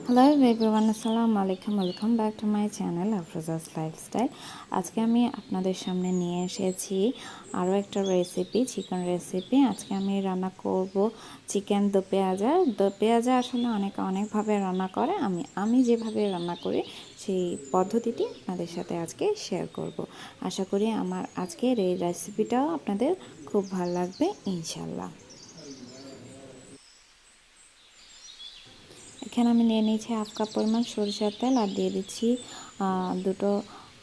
Hello everyone, আসসালামু আলাইকুম। Welcome back to my channel Afroza's lifestyle. আজকে আমি আপনাদের সামনে নিয়ে এসেছি আরও একটা রেসিপি, চিকেন রেসিপি। আজকে আমি রান্না করব চিকেন দোপিয়াজা। দোপিয়াজা আসলে অনেকভাবে রান্না করে। আমি যেভাবে রান্না করি সেই পদ্ধতিটি আপনাদের সাথে আজকে শেয়ার করব। আশা করি আমার আজকের এই রেসিপিটাও আপনাদের খুব ভালো লাগবে ইনশাল্লাহ। এখানে আমি নিয়ে নিয়েছি হাফ কাপ পরিমাণ সরিষার তেল, আর দিয়ে দিচ্ছি দুটো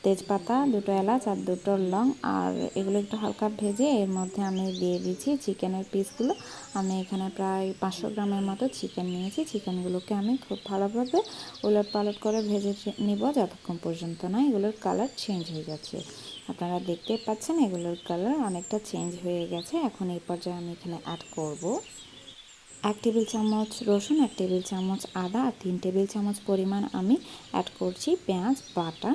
তেজপাতা, দুটো এলাচ আর দুটো লং। আর এগুলো একটু হালকা ভেজে এর মধ্যে আমি দিয়ে দিচ্ছি চিকেনের পিসগুলো। আমি এখানে প্রায় 500 গ্রামের মতো চিকেন নিয়েছি। চিকেনগুলোকে আমি খুব ভালোভাবে উলট পালট করে ভেজে নিব যতক্ষণ পর্যন্ত না এগুলোর কালার চেঞ্জ হয়ে যাচ্ছে। আপনারা দেখতে পাচ্ছেন এগুলোর কালার অনেকটা চেঞ্জ হয়ে গেছে। এখন এই পর্যায়ে আমি এখানে অ্যাড করব 1 টেবিল চামচ রসুন, 1 টেবিল চামচ আদা আর 3 টেবিল চামচ পরিমাণ আমি অ্যাড করছি পেঁয়াজ বাটা।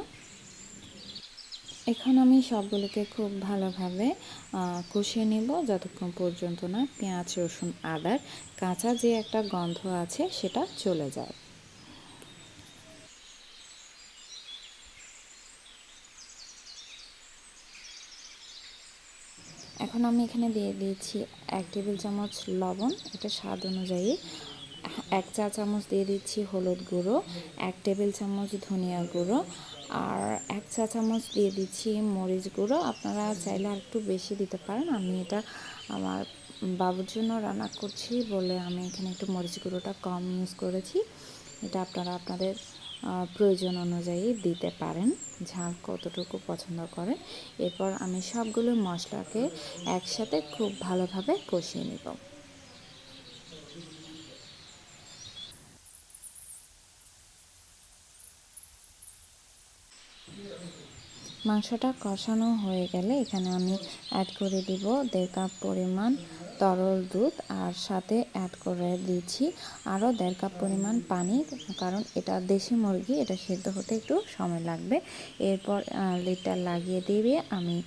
এখন আমি সবগুলোকে খুব ভালোভাবে কষিয়ে নেব যতক্ষণ পর্যন্ত না পেঁয়াজ রসুন আদার কাঁচা যে একটা গন্ধ আছে সেটা চলে যায়। এখন আমি এখানে দিয়ে দিয়েছি 1 টেবিল চামচ লবণ, এটা স্বাদ অনুযায়ী। 1 চা চামচ দিয়ে দিচ্ছি হলুদ গুঁড়ো, 1 টেবিল চামচ ধনিয়া গুঁড়ো আর 1 চা চামচ দিয়ে দিচ্ছি মরিচ গুঁড়ো। আপনারা চাইলে আর একটু বেশি দিতে পারেন। আমি এটা আমার বাবুর জন্য রান্না করছি বলে আমি এখানে একটু মরিচ গুঁড়োটা কম ইউজ করেছি। এটা আপনারা আপনাদের প্রয়োজন অনুযায়ী দিতে পারেন, ঝাল কতটুকু পছন্দ করেন। এরপর আমি সবগুলো মশলাকে একসাথে খুব ভালোভাবে কষিয়ে নেব। মাংসটা কষানো হয়ে গেলে এখানে আমি অ্যাড করে দিব 1.5 কাপ পরিমাণ তরল দুধ, আর সাথে অ্যাড করে দিচ্ছি আরও 1.5 কাপ পরিমাণ পানি, কারণ এটা দেশি মুরগি, এটা সেদ্ধ হতে একটু সময় লাগবে। এরপর লিডটা লাগিয়ে দিয়ে আমি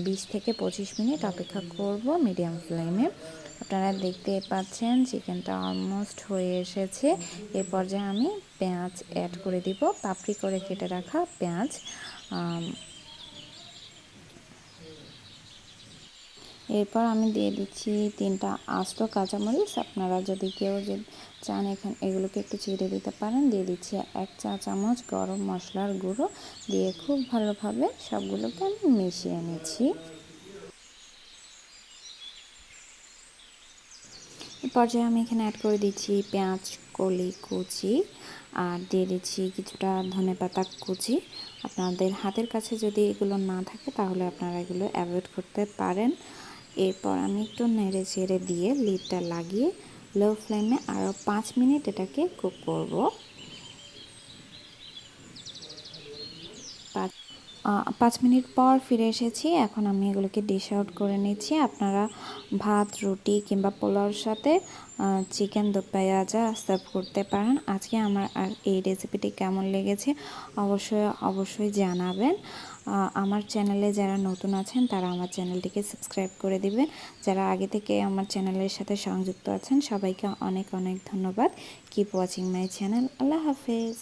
20 থেকে 25 মিনিট অপেক্ষা করব মিডিয়াম ফ্লেমে। আপনারা দেখতে পাচ্ছেন চিকেনটা অলমোস্ট হয়ে এসেছে। এ পর্যায়ে আমি পেঁয়াজ অ্যাড করে দিব, পাপড়ি করে কেটে রাখা পেঁয়াজ। এরপর আমি দিয়ে দিচ্ছি 3টা আস্ত কাঁচামরিচ। আপনারা যদি কেউ চান এখানে এগুলোকে একটু চিড়ে দিতে পারেন। দিয়ে দিচ্ছি 1 চা চামচ গরম মশলার গুঁড়ো, দিয়ে খুব ভালোভাবে সবগুলোকে আমি মিশিয়ে নিচ্ছি। এই পর্যায়ে আমি এখানে অ্যাড করে দিচ্ছি পেঁয়াজ কলি কুচি, আর দিয়ে দিচ্ছি কিছুটা ধনেপাতা কুচি। আপনাদের হাতের কাছে যদি এগুলো না থাকে তাহলে আপনারা এগুলো অ্যাভয়েড করতে পারেন। এরপর আমি একটু নেড়ে চেড়ে দিয়ে লিডটা লাগিয়ে লো ফ্লেমে আরও 5 মিনিট এটাকে কুক করব। 5 মিনিট পর ফিরে এসেছি। এখন আমি এগুলোকে ডিশ আউট করে নিচ্ছি। আপনারা ভাত, রুটি কিংবা পোলাওর সাথে চিকেন দোপিয়াজা সার্ভ করতে পারেন। আজকে আমার এই রেসিপিটি কেমন লেগেছে অবশ্যই জানাবেন। আমার চ্যানেলে যারা নতুন আছেন তারা আমার চ্যানেলটিকে সাবস্ক্রাইব করে দিবেন। যারা আগে থেকে আমার চ্যানেলের সাথে সংযুক্ত আছেন সবাইকে অনেক ধন্যবাদ। Keep watching my channel. আল্লাহ হাফেজ।